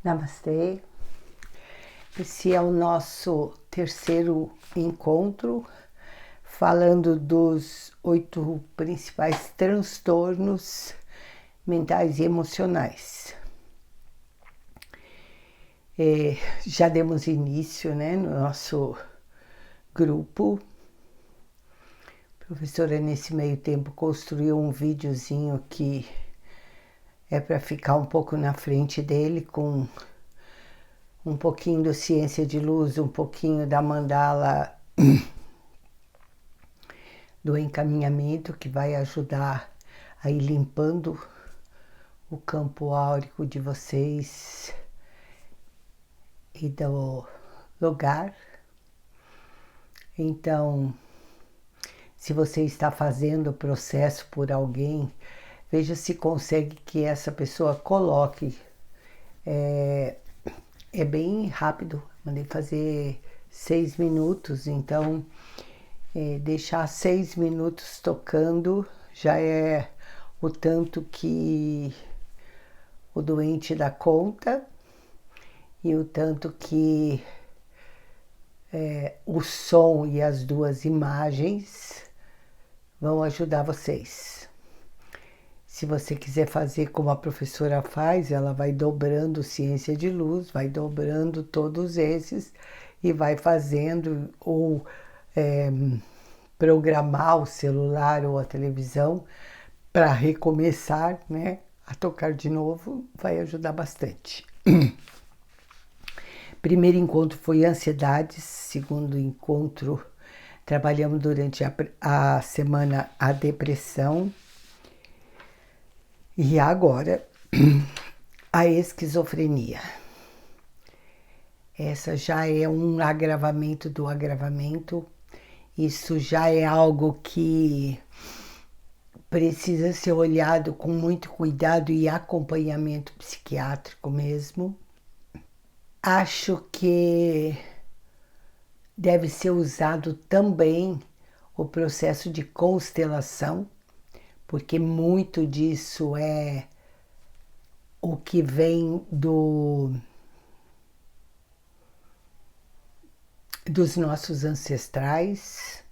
Namastê. Esse é o nosso terceiro encontro, falando dos 8 principais transtornos mentais e emocionais. Já demos início, no nosso grupo. A professora, nesse meio tempo, construiu um videozinho que é para ficar um pouco na frente dele, com um pouquinho do Ciência de Luz, um pouquinho da mandala do encaminhamento, que vai ajudar a ir limpando o campo áurico de vocês e do lugar. Então, se você está fazendo o processo por alguém, veja se consegue que essa pessoa coloque. É bem rápido, mandei fazer 6 minutos, então deixar 6 minutos tocando já é o tanto que o doente dá conta e o tanto que o som e as 2 imagens vão ajudar vocês. Se você quiser fazer como a professora faz, ela vai dobrando Ciência de Luz, vai dobrando todos esses e vai fazendo ou programar o celular ou a televisão para recomeçar, a tocar de novo, vai ajudar bastante. Primeiro encontro foi ansiedades, segundo encontro trabalhamos durante a semana a depressão. E agora, a esquizofrenia. Essa já é um agravamento do agravamento. Isso já é algo que precisa ser olhado com muito cuidado e acompanhamento psiquiátrico mesmo. Acho que deve ser usado também o processo de constelação, porque muito disso é o que vem dos nossos ancestrais.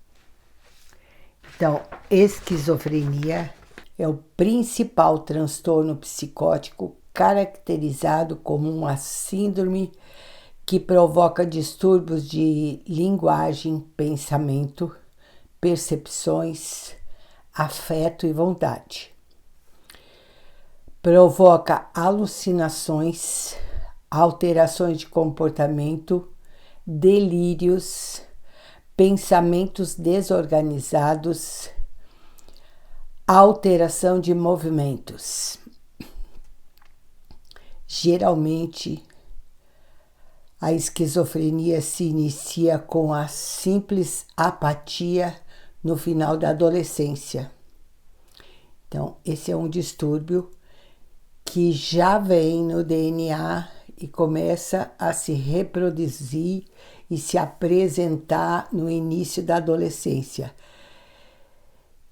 Então, esquizofrenia é o principal transtorno psicótico caracterizado como uma síndrome que provoca distúrbios de linguagem, pensamento, percepções, afeto e vontade. Provoca alucinações, alterações de comportamento, delírios, pensamentos desorganizados, alteração de movimentos. Geralmente, a esquizofrenia se inicia com a simples apatia no final da adolescência. Então, esse é um distúrbio que já vem no DNA e começa a se reproduzir e se apresentar no início da adolescência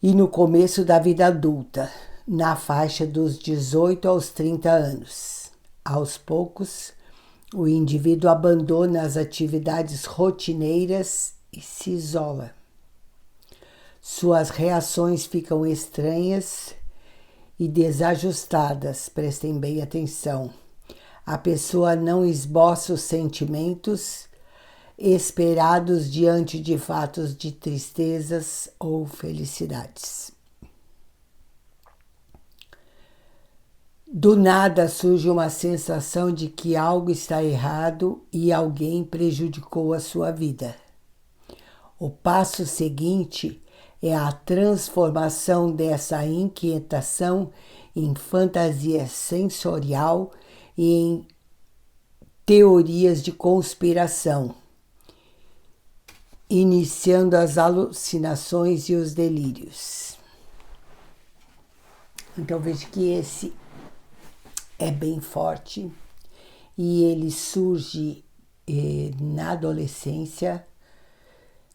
e no começo da vida adulta, na faixa dos 18 aos 30 anos. Aos poucos, o indivíduo abandona as atividades rotineiras e se isola. Suas reações ficam estranhas e desajustadas, prestem bem atenção. A pessoa não esboça os sentimentos esperados diante de fatos de tristezas ou felicidades. Do nada surge uma sensação de que algo está errado e alguém prejudicou a sua vida. O passo seguinte é a transformação dessa inquietação em fantasia sensorial e em teorias de conspiração, iniciando as alucinações e os delírios. Então veja que esse é bem forte e ele surge na adolescência,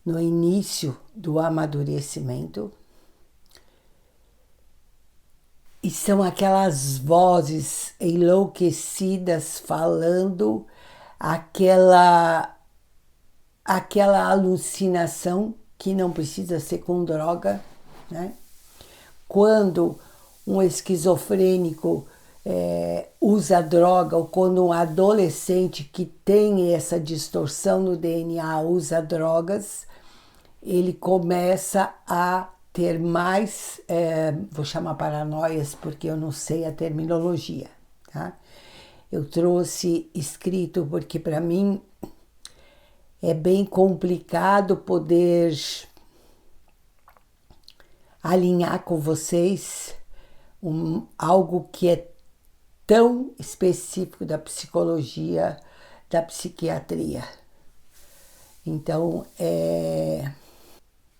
no início do amadurecimento. E são aquelas vozes enlouquecidas falando aquela alucinação que não precisa ser com droga, né? Quando um esquizofrênico usa droga, ou quando um adolescente que tem essa distorção no DNA usa drogas, ele começa a ter mais, vou chamar paranoias porque eu não sei a terminologia, tá? Eu trouxe escrito porque para mim é bem complicado poder alinhar com vocês algo que é tão específico da psicologia, da psiquiatria. Então,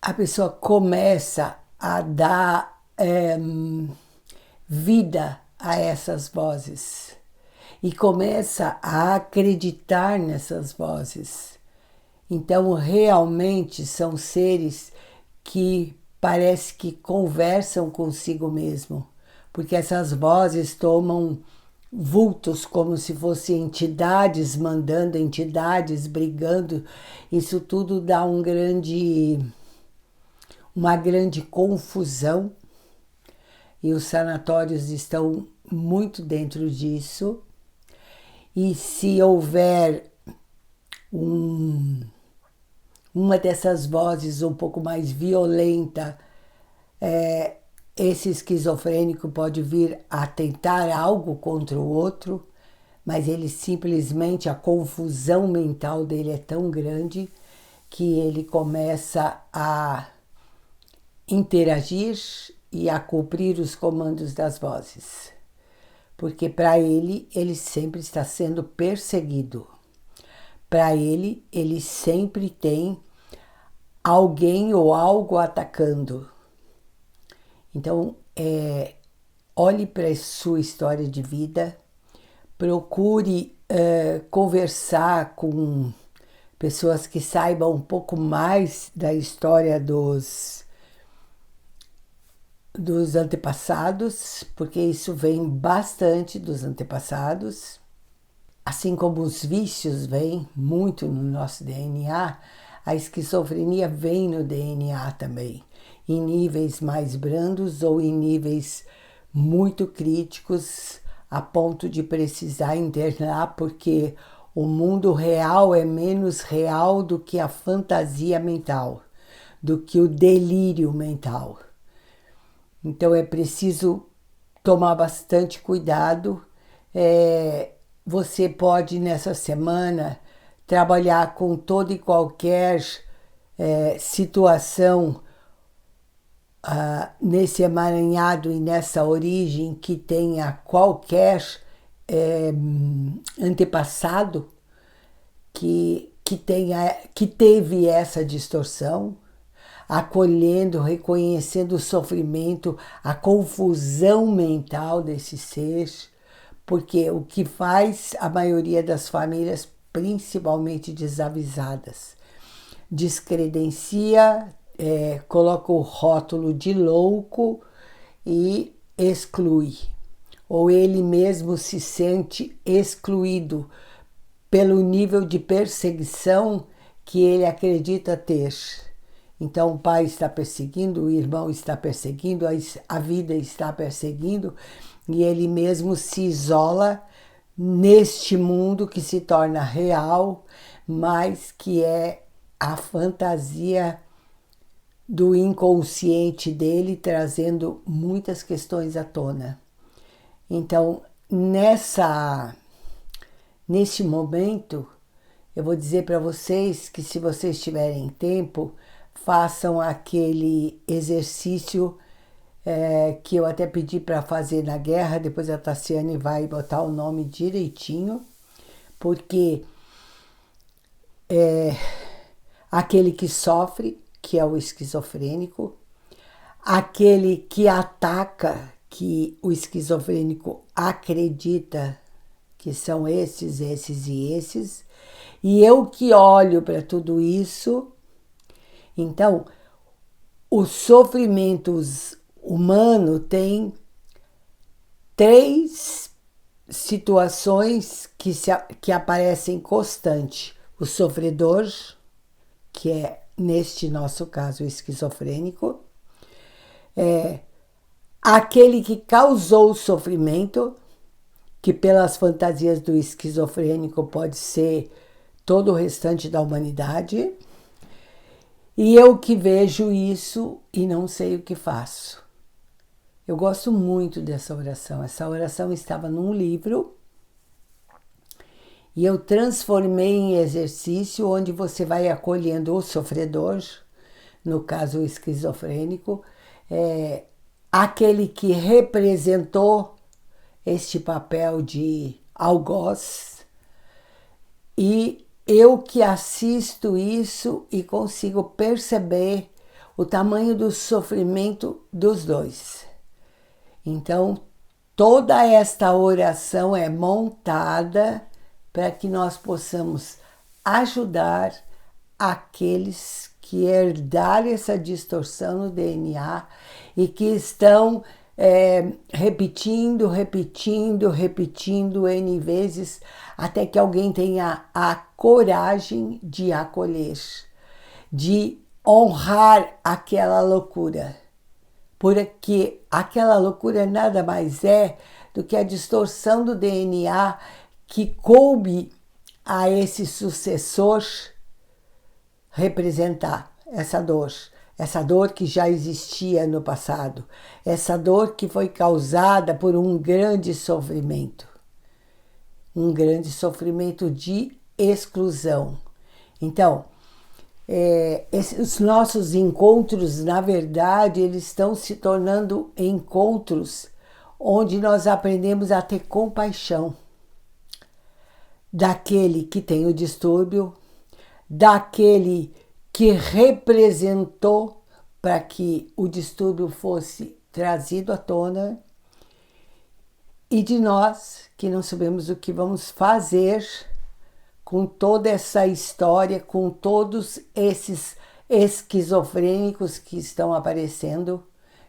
a pessoa começa a dar vida a essas vozes e começa a acreditar nessas vozes. Então, realmente são seres que parece que conversam consigo mesmo, porque essas vozes tomam vultos como se fossem entidades mandando, entidades brigando. Isso tudo dá uma grande confusão, e os sanatórios estão muito dentro disso. E se houver uma dessas vozes um pouco mais violenta, esse esquizofrênico pode vir a tentar algo contra o outro, mas ele simplesmente, a confusão mental dele é tão grande que ele começa a interagir e a cumprir os comandos das vozes. Porque para ele sempre está sendo perseguido. Para ele sempre tem alguém ou algo atacando. Então, olhe para a sua história de vida, procure conversar com pessoas que saibam um pouco mais da história dos antepassados, porque isso vem bastante dos antepassados. Assim como os vícios vêm muito no nosso DNA, a esquizofrenia vem no DNA também, em níveis mais brandos ou em níveis muito críticos, a ponto de precisar internar, porque o mundo real é menos real do que a fantasia mental, do que o delírio mental. Então é preciso tomar bastante cuidado. Você pode, nessa semana, trabalhar com toda e qualquer situação nesse emaranhado e nessa origem que tenha qualquer antepassado que teve essa distorção, acolhendo, reconhecendo o sofrimento, a confusão mental desse ser, porque o que faz a maioria das famílias, principalmente desavisadas, descredencia, coloca o rótulo de louco e exclui. Ou ele mesmo se sente excluído pelo nível de perseguição que ele acredita ter. Então o pai está perseguindo, o irmão está perseguindo, a vida está perseguindo, e ele mesmo se isola neste mundo que se torna real, mas que é a fantasia do inconsciente dele, trazendo muitas questões à tona. Então, nesse momento, eu vou dizer para vocês que, se vocês tiverem tempo, façam aquele exercício que eu até pedi para fazer na guerra. Depois a Tassiane vai botar o nome direitinho, porque aquele que sofre, que é o esquizofrênico, aquele que ataca, que o esquizofrênico acredita que são esses e esses, e eu que olho para tudo isso. Então, o sofrimento humano tem três situações que aparecem constante. O sofredor, que é, neste nosso caso, o esquizofrênico, aquele que causou o sofrimento, que pelas fantasias do esquizofrênico pode ser todo o restante da humanidade, e eu que vejo isso e não sei o que faço. Eu gosto muito dessa oração. Essa oração estava num livro e eu transformei em exercício onde você vai acolhendo o sofredor, no caso o esquizofrênico, aquele que representou este papel de algoz, e eu que assisto isso e consigo perceber o tamanho do sofrimento dos dois. Então, toda esta oração é montada para que nós possamos ajudar aqueles que herdaram essa distorção no DNA e que estão repetindo N vezes até que alguém tenha a coragem de acolher, de honrar aquela loucura. Porque aquela loucura nada mais é do que a distorção do DNA que coube a esse sucessor representar essa dor que já existia no passado, essa dor que foi causada por um grande sofrimento de exclusão. Então, os nossos encontros, na verdade, eles estão se tornando encontros onde nós aprendemos a ter compaixão daquele que tem o distúrbio, daquele que representou para que o distúrbio fosse trazido à tona, e de nós que não sabemos o que vamos fazer com toda essa história, com todos esses esquizofrênicos que estão aparecendo.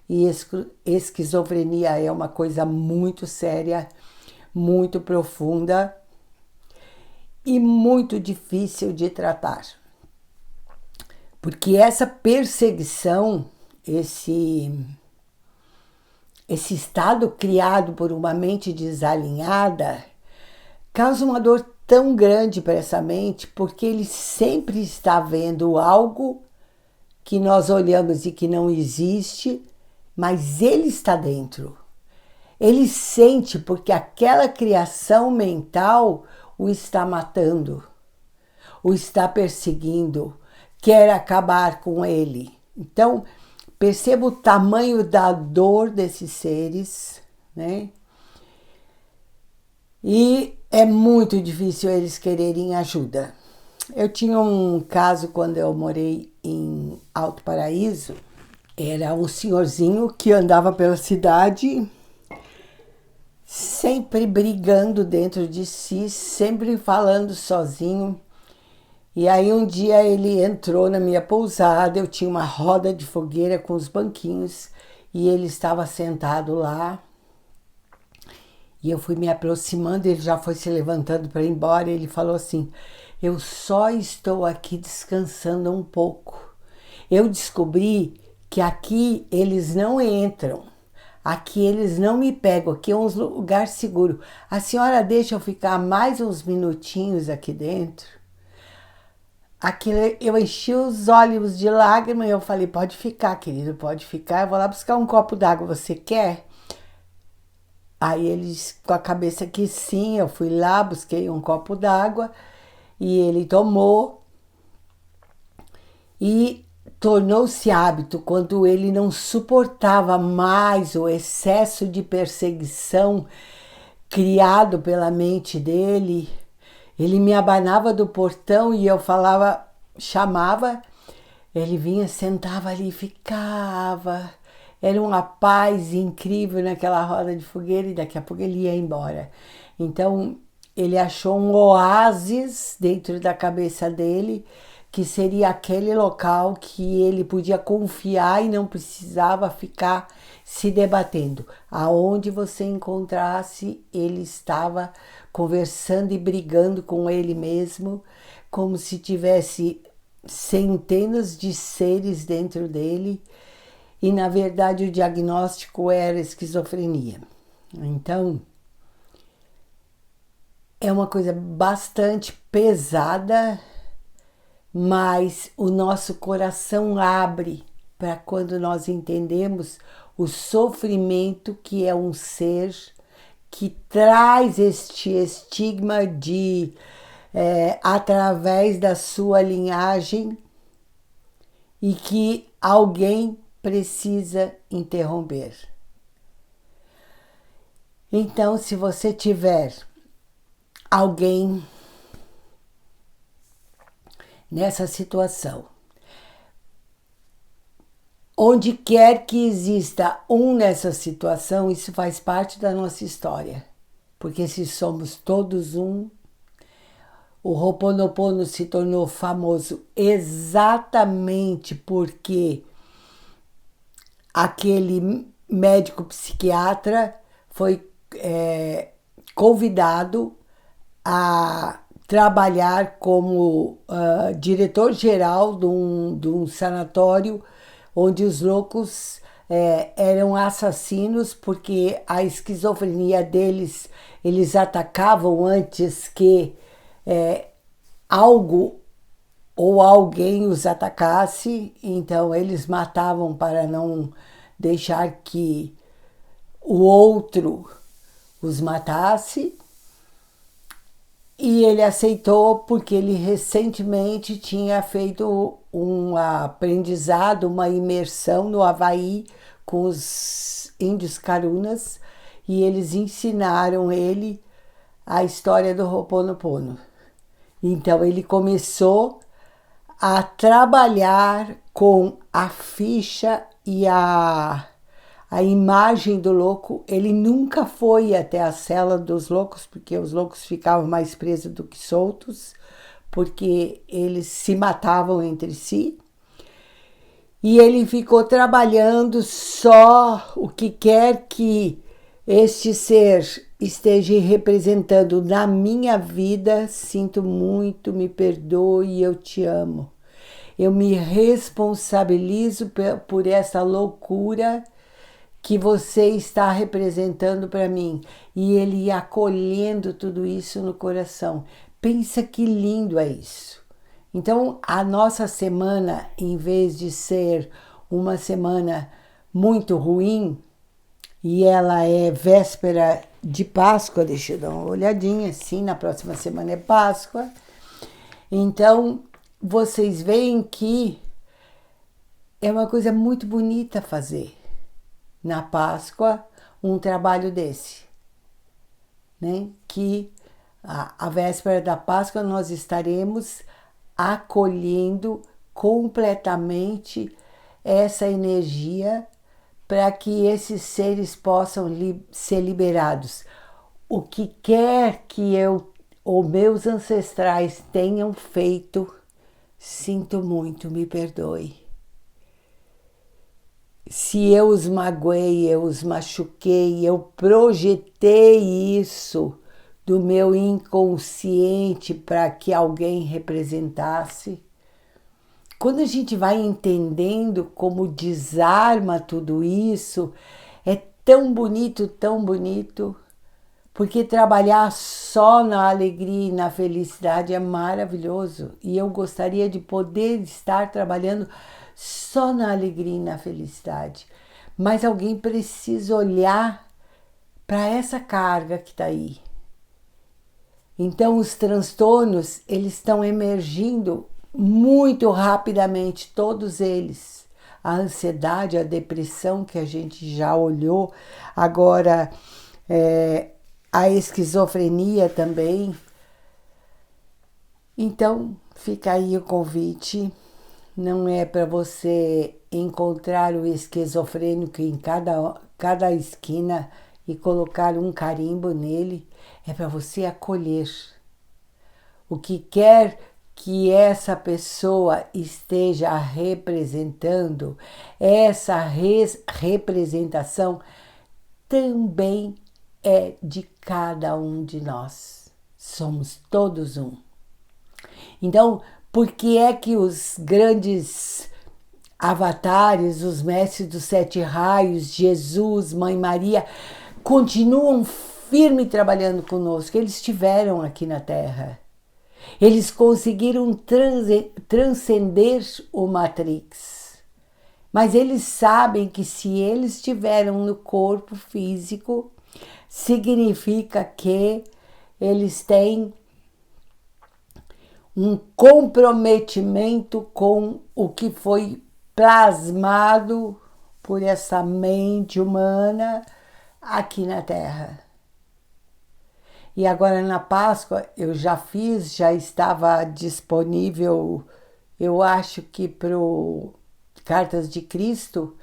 E esquizofrenia é uma coisa muito séria, muito profunda e muito difícil de tratar. Porque essa perseguição, esse estado criado por uma mente desalinhada, causa uma dor tão grande para essa mente, porque ele sempre está vendo algo que nós olhamos e que não existe, mas ele está dentro. Ele sente porque aquela criação mental o está matando, o está perseguindo, quer acabar com ele. Então, perceba o tamanho da dor desses seres, né? E é muito difícil eles quererem ajuda. Eu tinha um caso quando eu morei em Alto Paraíso. Era um senhorzinho que andava pela cidade sempre brigando dentro de si, sempre falando sozinho. E aí um dia ele entrou na minha pousada, eu tinha uma roda de fogueira com os banquinhos e ele estava sentado lá. E eu fui me aproximando, ele já foi se levantando para ir embora, e ele falou assim: eu só estou aqui descansando um pouco. Eu descobri que aqui eles não entram, aqui eles não me pegam, aqui é um lugar seguro. A senhora deixa eu ficar mais uns minutinhos aqui dentro? Aquilo, eu enchi os olhos de lágrimas e eu falei: pode ficar, querido, pode ficar, eu vou lá buscar um copo d'água, você quer? Aí eles, com a cabeça que sim, eu fui lá, busquei um copo d'água e ele tomou. E tornou-se hábito, quando ele não suportava mais o excesso de perseguição criado pela mente dele. Ele me abanava do portão e eu falava, chamava, ele vinha, sentava ali e ficava. Era uma paz incrível naquela roda de fogueira e daqui a pouco ele ia embora. Então, ele achou um oásis dentro da cabeça dele, que seria aquele local que ele podia confiar e não precisava ficar se debatendo. Aonde você encontrasse, ele estava conversando e brigando com ele mesmo, como se tivesse centenas de seres dentro dele, e na verdade o diagnóstico era esquizofrenia. Então, é uma coisa bastante pesada, mas o nosso coração abre para quando nós entendemos o sofrimento que é um ser que traz este estigma de, através da sua linhagem, e que alguém precisa interromper. Então, se você tiver alguém nessa situação, onde quer que exista um nessa situação, isso faz parte da nossa história, porque se somos todos um, o Ho'oponopono se tornou famoso exatamente porque aquele médico psiquiatra foi convidado a trabalhar como diretor-geral de um sanatório onde os loucos eram assassinos, porque a esquizofrenia deles, eles atacavam antes que algo ou alguém os atacasse, então eles matavam para não deixar que o outro os matasse. E ele aceitou porque ele recentemente tinha feito um aprendizado, uma imersão no Havaí com os índios Carunas, e eles ensinaram ele a história do Ho'oponopono. Então ele começou a trabalhar com a ficha e a imagem do louco. Ele nunca foi até a cela dos loucos, porque os loucos ficavam mais presos do que soltos, porque eles se matavam entre si. E ele ficou trabalhando só o que quer que este ser esteja representando na minha vida. Sinto muito, me perdoe, eu te amo. Eu me responsabilizo por essa loucura que você está representando para mim. E ele ia acolhendo tudo isso no coração. Pensa que lindo é isso. Então, a nossa semana, em vez de ser uma semana muito ruim, e ela é véspera de Páscoa, deixa eu dar uma olhadinha, sim, na próxima semana é Páscoa. Então, vocês veem que é uma coisa muito bonita fazer na Páscoa um trabalho desse, né? Que a véspera da Páscoa nós estaremos acolhendo completamente essa energia para que esses seres possam ser liberados. O que quer que eu ou meus ancestrais tenham feito, sinto muito, me perdoe. Se eu os magoei, eu os machuquei, eu projetei isso do meu inconsciente para que alguém representasse. Quando a gente vai entendendo como desarma tudo isso, é tão bonito, porque trabalhar só na alegria e na felicidade é maravilhoso. E eu gostaria de poder estar trabalhando só na alegria e na felicidade. Mas alguém precisa olhar para essa carga que está aí. Então os transtornos, eles estão emergindo muito rapidamente, todos eles. A ansiedade, a depressão, que a gente já olhou, agora a esquizofrenia também. Então, fica aí o convite. Não é para você encontrar o esquizofrênico em cada esquina e colocar um carimbo nele. É para você acolher o que quer que essa pessoa esteja representando, essa representação também é de cada um de nós. Somos todos um. Então, por que é que os grandes avatares, os mestres dos 7 raios, Jesus, Mãe Maria, continuam firme trabalhando conosco? Eles estiveram aqui na Terra. Eles conseguiram transcender o Matrix. Mas eles sabem que se eles estiveram no corpo físico, significa que eles têm um comprometimento com o que foi plasmado por essa mente humana aqui na Terra. E agora na Páscoa eu já estava disponível, eu acho que para o Cartas de Cristo,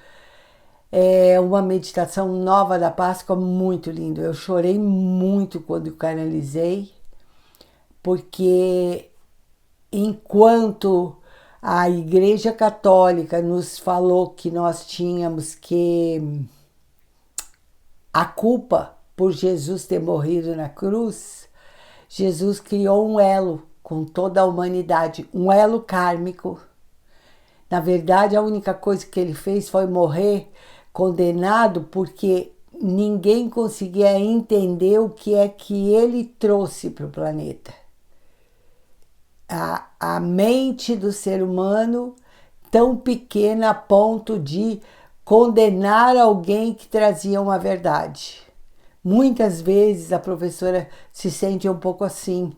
é uma meditação nova da Páscoa muito linda. Eu chorei muito quando canalizei, porque enquanto a Igreja Católica nos falou que nós tínhamos que a culpa por Jesus ter morrido na cruz, Jesus criou um elo com toda a humanidade, um elo kármico. Na verdade, a única coisa que ele fez foi morrer condenado porque ninguém conseguia entender o que é que ele trouxe para o planeta. A mente do ser humano tão pequena a ponto de condenar alguém que trazia uma verdade. Muitas vezes a professora se sente um pouco assim,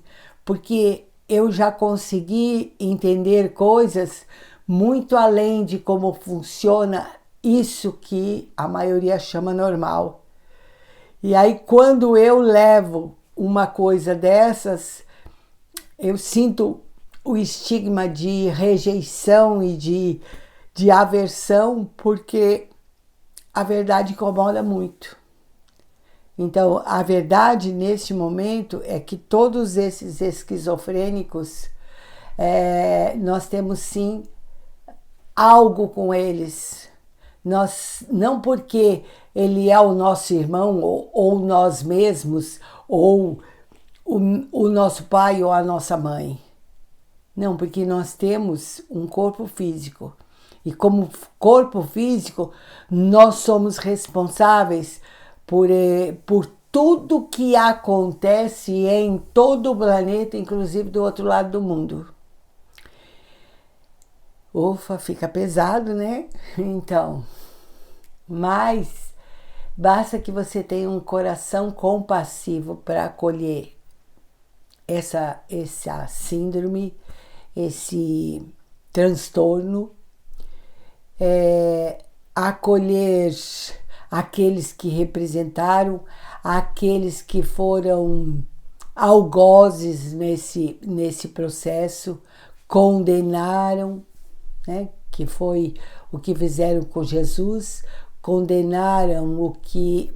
porque eu já consegui entender coisas muito além de como funciona isso que a maioria chama normal. E aí, quando eu levo uma coisa dessas, eu sinto o estigma de rejeição e de aversão, porque a verdade incomoda muito. Então, a verdade neste momento é que todos esses esquizofrênicos, nós temos sim algo com eles. Nós, não porque ele é o nosso irmão, ou nós mesmos, ou o nosso pai ou a nossa mãe. Não, porque nós temos um corpo físico. E como corpo físico, nós somos responsáveis por tudo que acontece em todo o planeta, inclusive do outro lado do mundo. Ufa, fica pesado, né? Então, mas basta que você tenha um coração compassivo para acolher essa síndrome, esse transtorno, acolher aqueles que representaram, aqueles que foram algozes nesse processo, condenaram, né? Que foi o que fizeram com Jesus, condenaram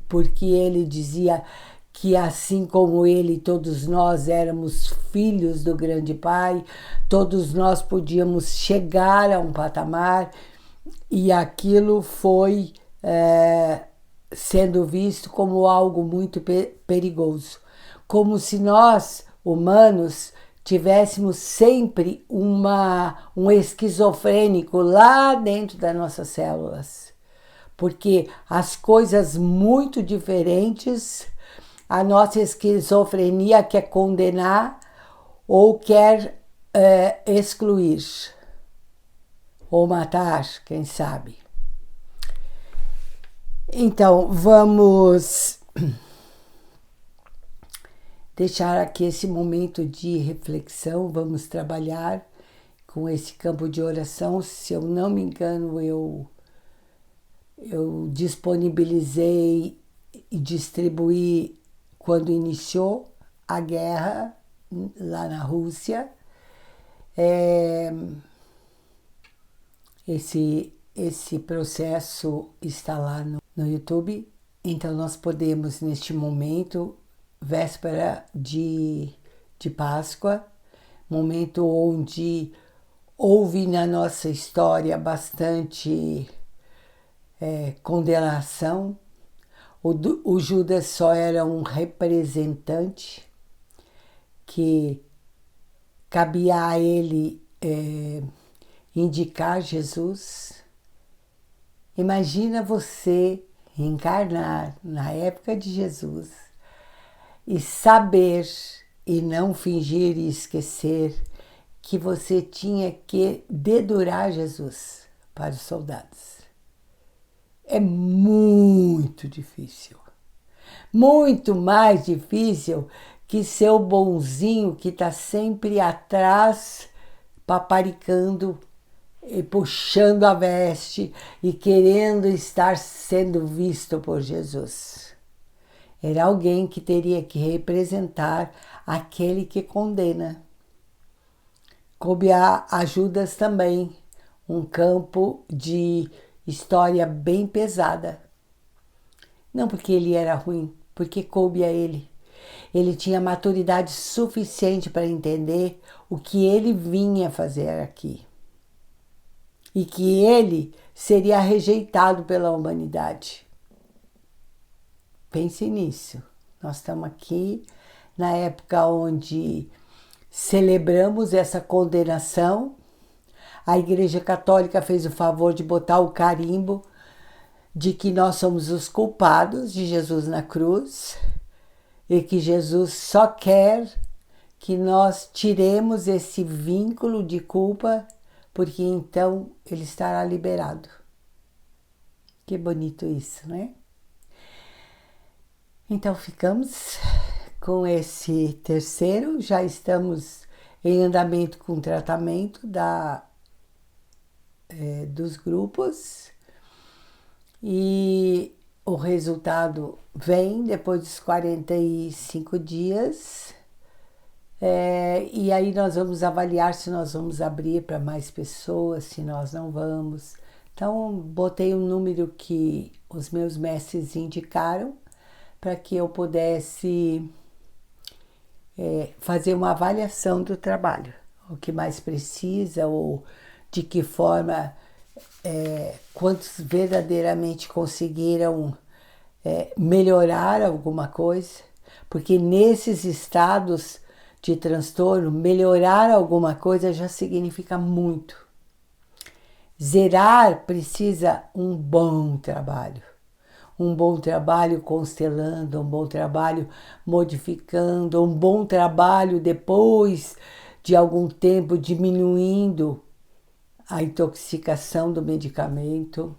porque ele dizia que assim como ele, todos nós éramos filhos do grande Pai, todos nós podíamos chegar a um patamar, e aquilo foi sendo visto como algo muito perigoso. Como se nós, humanos, tivéssemos sempre um esquizofrênico lá dentro das nossas células. Porque as coisas muito diferentes, a nossa esquizofrenia quer condenar ou quer excluir. Ou matar, quem sabe. Então, vamos deixar aqui esse momento de reflexão, vamos trabalhar com esse campo de oração. Se eu não me engano, eu disponibilizei e distribuí quando iniciou a guerra lá na Rússia. Esse processo está lá no YouTube, então nós podemos, neste momento, véspera de Páscoa, momento onde houve na nossa história bastante condenação. O Judas só era um representante que cabia a ele indicar Jesus. Imagina você encarnar na época de Jesus e saber e não fingir e esquecer que você tinha que dedurar Jesus para os soldados. É muito difícil. Muito mais difícil que ser o bonzinho que está sempre atrás, paparicando e puxando a veste e querendo estar sendo visto por Jesus. Era alguém que teria que representar aquele que condena. Coube a Judas também um campo de história bem pesada. Não porque ele era ruim, porque coube a ele. Ele tinha maturidade suficiente para entender o que ele vinha fazer aqui. E que ele seria rejeitado pela humanidade. Pense nisso. Nós estamos aqui na época onde celebramos essa condenação. A Igreja Católica fez o favor de botar o carimbo de que nós somos os culpados de Jesus na cruz e que Jesus só quer que nós tiremos esse vínculo de culpa, porque então ele estará liberado. Que bonito isso, né? Então ficamos com esse terceiro, já estamos em andamento com o tratamento dos grupos e o resultado vem depois dos 45 dias e aí nós vamos avaliar se nós vamos abrir para mais pessoas, se nós não vamos. Então botei um número que os meus mestres indicaram para que eu pudesse fazer uma avaliação do trabalho, o que mais precisa ou de que forma, quantos verdadeiramente conseguiram melhorar alguma coisa, porque nesses estados de transtorno, melhorar alguma coisa já significa muito. Zerar precisa um bom trabalho constelando, um bom trabalho modificando, um bom trabalho depois de algum tempo diminuindo a intoxicação do medicamento,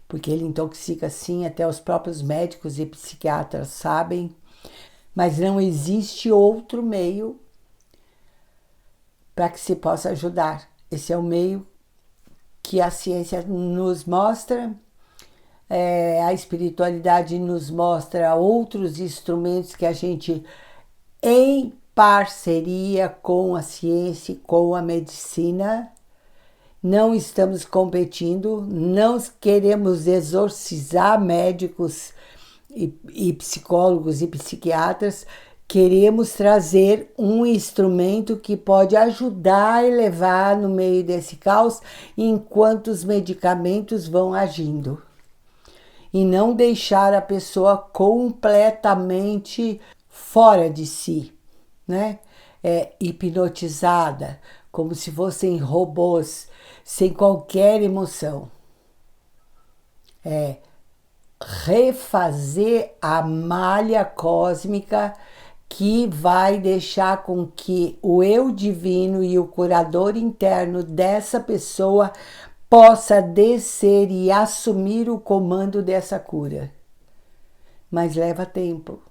porque ele intoxica sim, até os próprios médicos e psiquiatras sabem, mas não existe outro meio para que se possa ajudar. Esse é o meio que a ciência nos mostra, a espiritualidade nos mostra outros instrumentos que a gente, em parceria com a ciência e com a medicina, não estamos competindo, não queremos exorcizar médicos e psicólogos e psiquiatras, queremos trazer um instrumento que pode ajudar a elevar no meio desse caos enquanto os medicamentos vão agindo. E não deixar a pessoa completamente fora de si, né? Hipnotizada, como se fossem robôs, sem qualquer emoção. Refazer a malha cósmica que vai deixar com que o eu divino e o curador interno dessa pessoa possa descer e assumir o comando dessa cura. Mas leva tempo.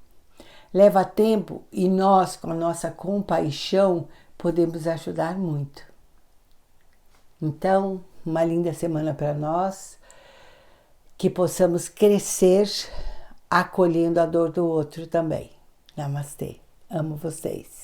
Leva tempo e nós, com a nossa compaixão, podemos ajudar muito. Então, uma linda semana para nós, que possamos crescer acolhendo a dor do outro também. Namastê. Amo vocês.